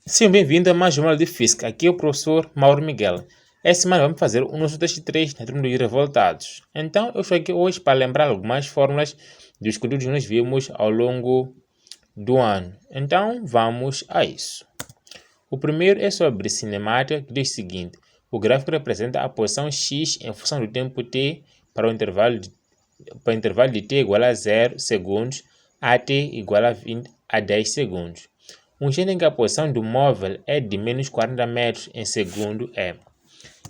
Sejam bem-vindos a mais uma aula de Física. Aqui é o professor Mauro Miguel. Esta semana vamos fazer o nosso teste 3 na turma dos revoltados. Então, eu estou aqui hoje para lembrar algumas fórmulas dos conteúdos que nós vimos ao longo do ano. Então, vamos a isso. O primeiro é sobre cinemática, que diz o seguinte: o gráfico representa a posição x em função do tempo t para o intervalo de t igual a 0 segundos a t igual a 10 segundos. Um instante em que a posição do móvel é de menos 40 metros em segundo é.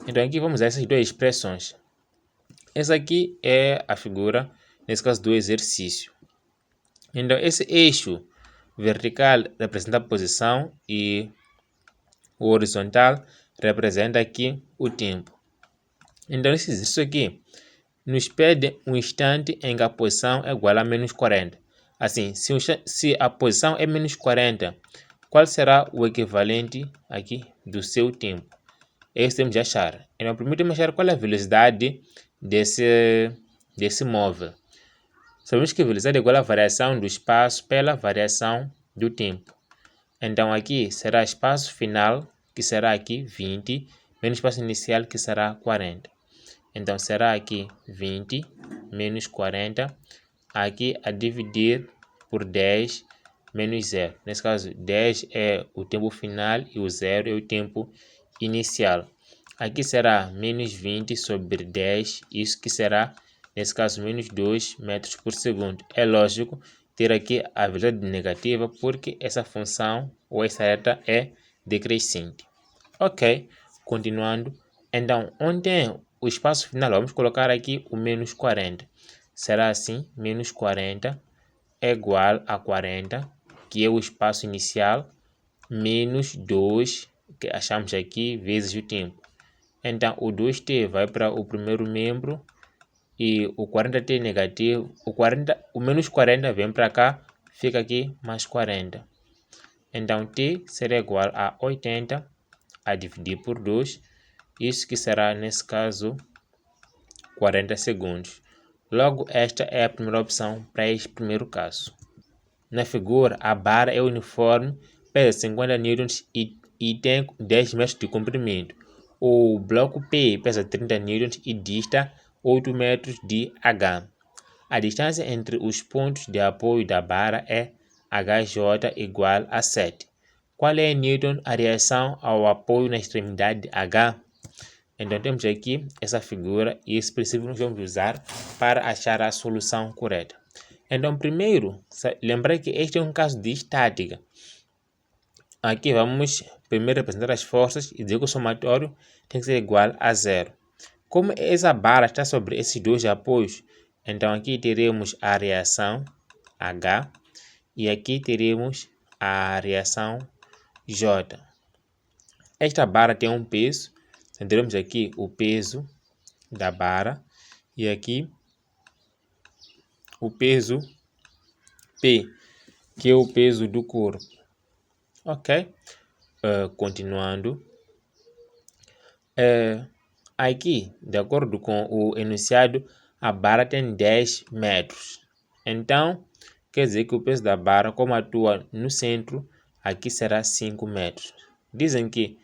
Então aqui vamos a essas duas expressões. Essa aqui é a figura, nesse caso, do exercício. Então esse eixo vertical representa a posição e o horizontal representa aqui o tempo. Então esse exercício aqui nos pede um instante em que a posição é igual a menos 40. Assim, se a posição é menos 40, qual será o equivalente aqui do seu tempo? É isso que temos de achar. Então, primeiro temos de achar qual é a velocidade desse móvel. Sabemos que a velocidade é igual à variação do espaço pela variação do tempo. Então, aqui será espaço final, que será aqui 20, menos espaço inicial, que será 40. Então, será aqui 20 menos 40, aqui a dividir por 10 menos 0. Nesse caso, 10 é o tempo final e o 0 é o tempo inicial. Aqui será menos 20 sobre 10, isso que será, nesse caso, menos 2 metros por segundo. É lógico ter aqui a velocidade negativa, porque essa função ou essa reta é decrescente. Ok, continuando. Então, onde tem o espaço final, vamos colocar aqui o menos 40. Será assim, menos 40 é igual a 40, que é o espaço inicial, menos 2, que achamos aqui, vezes o tempo. Então, o 2t vai para o primeiro membro e o 40t negativo, o menos 40 vem para cá, fica aqui mais 40. Então, t será igual a 80 a dividir por 2, isso que será, nesse caso, 40 segundos. Logo, esta é a primeira opção para este primeiro caso. Na figura, a barra é uniforme, pesa 50 newtons e tem 10 metros de comprimento. O bloco P pesa 30 newtons e dista 8 metros de H. A distância entre os pontos de apoio da barra é HJ igual a 7. Qual é, Newton, a reação ao apoio na extremidade H? Então temos aqui essa figura e esse princípio nós vamos usar para achar a solução correta. Então primeiro, lembrar que este é um caso de estática. Aqui vamos primeiro representar as forças e dizer que o somatório tem que ser igual a 0. Como essa barra está sobre esses dois apoios, então aqui teremos a reação H e aqui teremos a reação J. Esta barra tem um peso, então teremos aqui o peso da barra e aqui o peso P, que é o peso do corpo. Ok? Continuando. Aqui, de acordo com o enunciado, a barra tem 10 metros. Então, quer dizer que o peso da barra, como atua no centro, aqui será 5 metros. Dizem que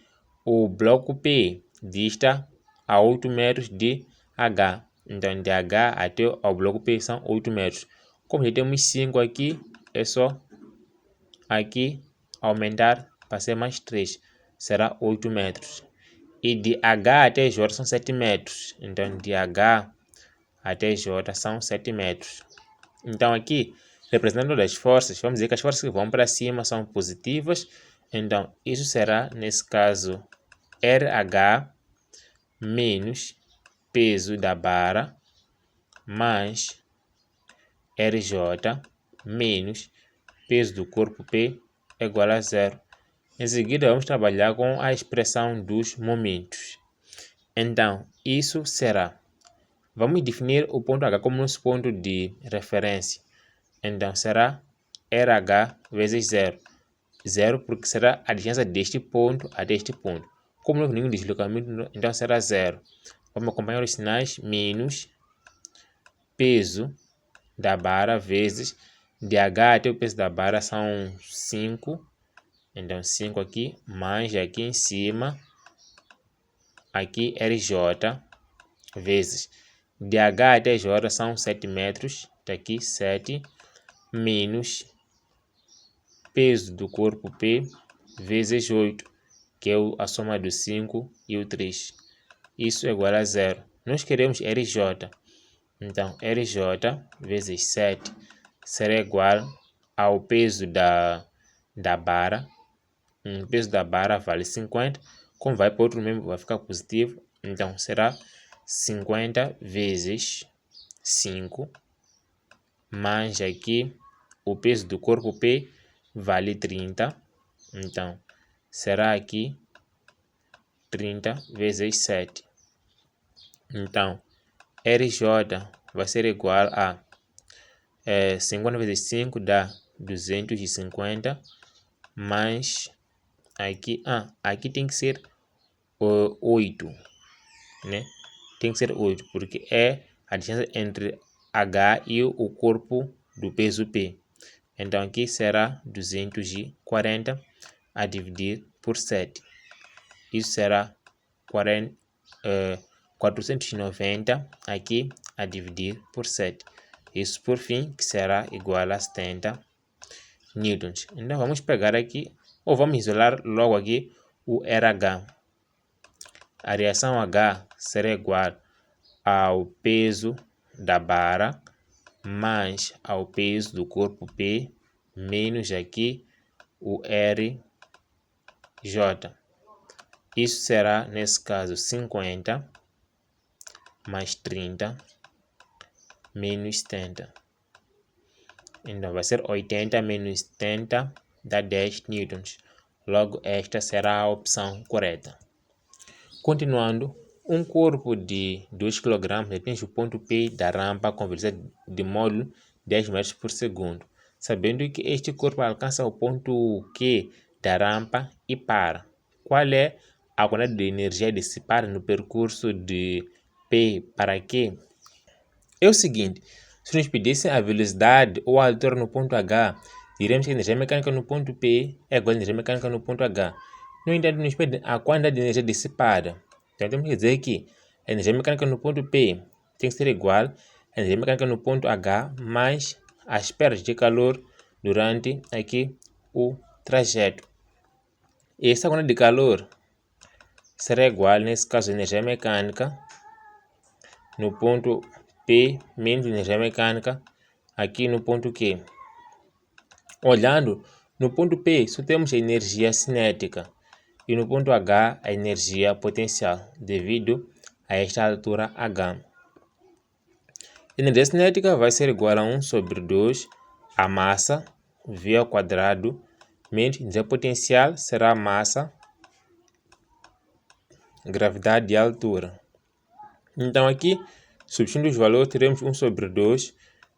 o bloco P dista a 8 metros de H. Então, de H até ao bloco P são 8 metros. Como já temos 5 aqui, é só aqui aumentar para ser mais 3. Será 8 metros. E de H até J são 7 metros. Então, de H até J são 7 metros. Então, aqui, representando as forças, vamos dizer que as forças que vão para cima são positivas. Então, isso será, nesse caso, RH menos peso da barra mais RJ menos peso do corpo P é igual a 0. Em seguida, vamos trabalhar com a expressão dos momentos. Então, isso será. Vamos definir o ponto H como nosso ponto de referência. Então, será RH vezes 0. 0 porque será a distância deste ponto até este ponto. Como não houve nenhum deslocamento, então será 0. Vamos acompanhar os sinais menos peso da barra vezes de H até o peso da barra são 5 Então 5 aqui, mais aqui em cima, aqui RJ, vezes DH até J são 7 metros, está aqui 7, menos peso do corpo P, vezes 8, que é a soma do 5 e o 3. Isso é igual a 0. Nós queremos RJ. Então, RJ vezes 7 será igual ao peso da barra. O peso da barra vale 50. Como vai para outro membro, vai ficar positivo. Então, será 50 vezes 5. Mais aqui, o peso do corpo P vale 30. Então, será aqui 30 vezes 7. Então, RJ vai ser igual a 50 vezes 5 dá 250, mais aqui, aqui tem que ser 8, né? Tem que ser 8, porque é a distância entre H e o corpo do peso P. Então, aqui será 240 a dividir por 7. Isso será 490 aqui a dividir por 7. Isso, por fim, que será igual a 70 newtons. Então, vamos pegar aqui, ou vamos isolar logo aqui o RH. A reação H será igual ao peso da barra mais ao peso do corpo P, menos aqui o RJ. Isso será, nesse caso, 50 mais 30 menos 70. Então, vai ser 80 menos 70 dá 10 newtons. Logo, esta será a opção correta. Continuando, um corpo de 2 kg atinge o ponto P da rampa com velocidade de módulo 10 metros por segundo, sabendo que este corpo alcança o ponto Q da rampa e para. Qual é a quantidade de energia dissipada no percurso de P para Q? É o seguinte, se nos pedissem a velocidade ou a altura no ponto H, diremos que a energia mecânica no ponto P é igual à energia mecânica no ponto H. No entanto, nos pedem a quantidade de energia dissipada. Então, temos que dizer que a energia mecânica no ponto P tem que ser igual à energia mecânica no ponto H mais as perdas de calor durante aqui o trajeto. E essa quantidade de calor será igual, nesse caso, a energia mecânica no ponto P menos energia mecânica aqui no ponto Q. Olhando, no ponto P só temos a energia cinética e no ponto H a energia potencial, devido a esta altura H. A energia cinética vai ser igual a 1 sobre 2 a massa V ao quadrado menos energia potencial será massa, gravidade e altura. Então aqui, substituindo os valores, teremos 1 sobre 2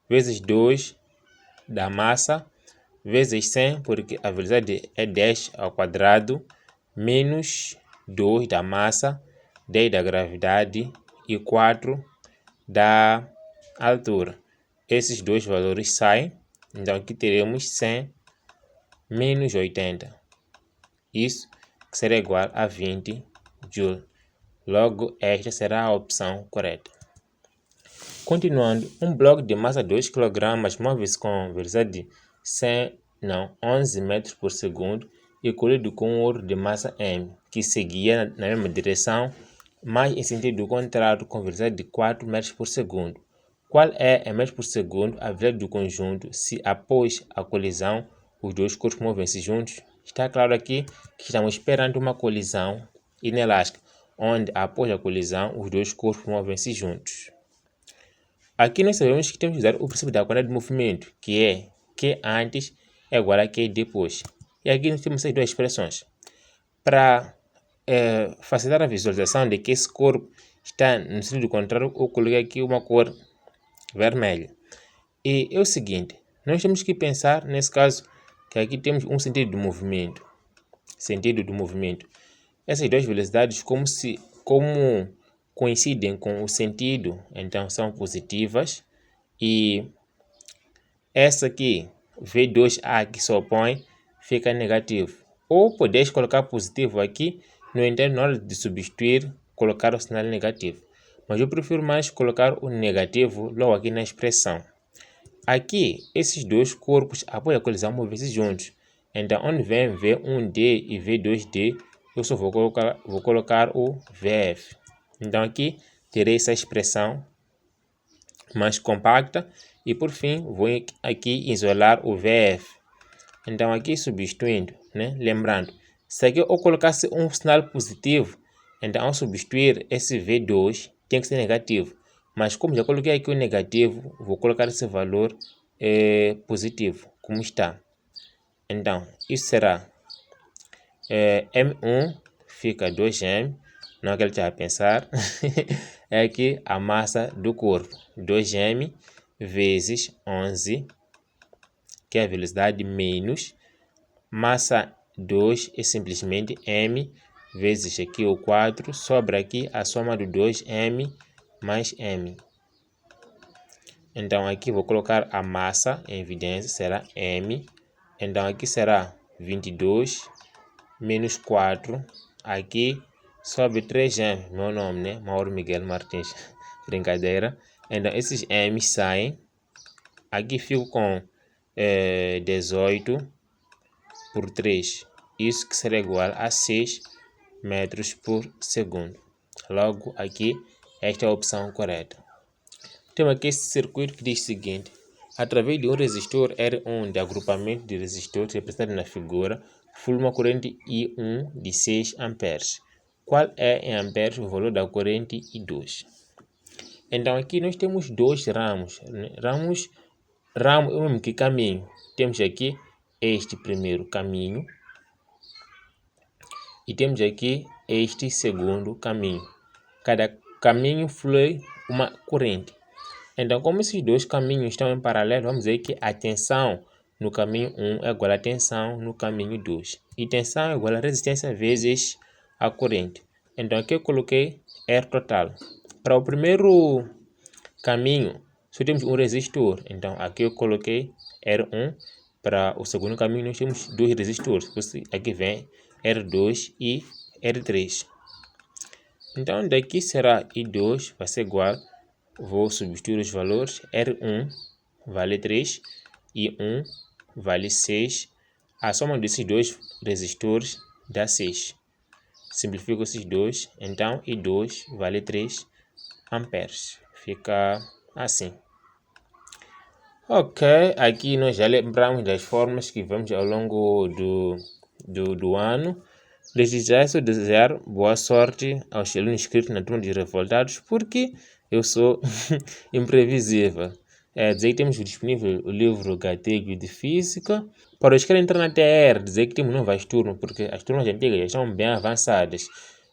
vezes 2 da massa vezes 100, porque a velocidade é 10 ao quadrado, menos 2 da massa, 10 da gravidade e 4 da altura. Esses dois valores saem, então aqui teremos 100 menos 80. Isso que será igual a 20 joules. Logo, esta será a opção correta. Continuando, um bloco de massa 2 kg move-se com velocidade de 11 metros por segundo e colidido com outro de massa m, que seguia na mesma direção, mas em sentido contrário com velocidade de 4 metros por segundo. Qual é, em metros por segundo, a velocidade do conjunto se após a colisão os dois corpos movem-se juntos? Está claro aqui que estamos perante uma colisão inelástica, onde após a colisão os dois corpos movem-se juntos. Aqui nós sabemos que temos que usar o princípio da quantidade de movimento, que é Q antes é igual a Q depois. E aqui nós temos essas duas expressões. Para facilitar a visualização de que esse corpo está no sentido contrário, eu coloquei aqui uma cor vermelha. E é o seguinte, nós temos que pensar nesse caso que aqui temos um sentido do movimento. Essas duas velocidades como coincidem com o sentido, então são positivas, e essa aqui, V2A que se opõe, fica negativo. Ou podeis colocar positivo aqui, no entanto, na hora de substituir, colocar o sinal negativo. Mas eu prefiro mais colocar o negativo logo aqui na expressão. Aqui, esses dois corpos apoiam a colisão mover-se juntos. Então, onde vem V1D e V2D, eu só vou colocar o VF. Então, aqui terei essa expressão mais compacta e, por fim, vou aqui isolar o VF. Então, aqui substituindo, né? Lembrando, se aqui eu colocasse um sinal positivo, então, ao substituir esse V2, tem que ser negativo. Mas como já coloquei aqui o negativo, vou colocar esse valor positivo, como está. Então, isso será M1 fica 2M, não é o que ele está a pensar, é aqui a massa do corpo, 2M vezes 11, que é a velocidade menos, massa 2 é simplesmente M vezes aqui o 4, sobra aqui a soma do 2M mais M. Então aqui vou colocar a massa em evidência, será M. Então aqui será 22 menos 4, aqui sobe 3M, meu nome, né? Mauro Miguel Martins, brincadeira. Então esses M saem, aqui fico com 18 por 3, isso que será igual a 6 metros por segundo. Logo aqui, esta é a opção correta. Temos aqui esse circuito que diz o seguinte: através de um resistor R1 de agrupamento de resistores representado na figura, flui uma corrente I1 de 6 amperes. Qual é em amperes o valor da corrente I2? Então aqui nós temos dois ramos, né? Ramo é o mesmo que caminho. Temos aqui este primeiro caminho e temos aqui este segundo caminho. Cada caminho flui uma corrente. Então, como esses dois caminhos estão em paralelo, vamos dizer que a tensão no caminho 1 é igual à tensão no caminho 2. E tensão é igual a resistência vezes a corrente. Então, aqui eu coloquei R total. Para o primeiro caminho, só temos um resistor. Então, aqui eu coloquei R1. Para o segundo caminho, nós temos dois resistores. Aqui vem R2 e R3. Então, daqui será I2, vai ser igual, vou substituir os valores, R1 vale 3, I1 vale 6. A soma desses dois resistores dá 6. Simplifico esses dois, então I2 vale 3 amperes. Fica assim. Ok, aqui nós já lembramos das formas que vemos ao longo do ano. Desde já, só desejar boa sorte aos alunos inscritos na turma de revoltados, porque eu sou imprevisível. Dizer que temos disponível o livro Gatilho de Física. Para os que querem entrar na TR, dizer que temos novas turmas, porque as turmas antigas já estão bem avançadas.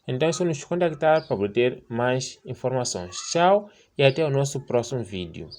Então é só nos contactar para obter mais informações. Tchau e até o nosso próximo vídeo.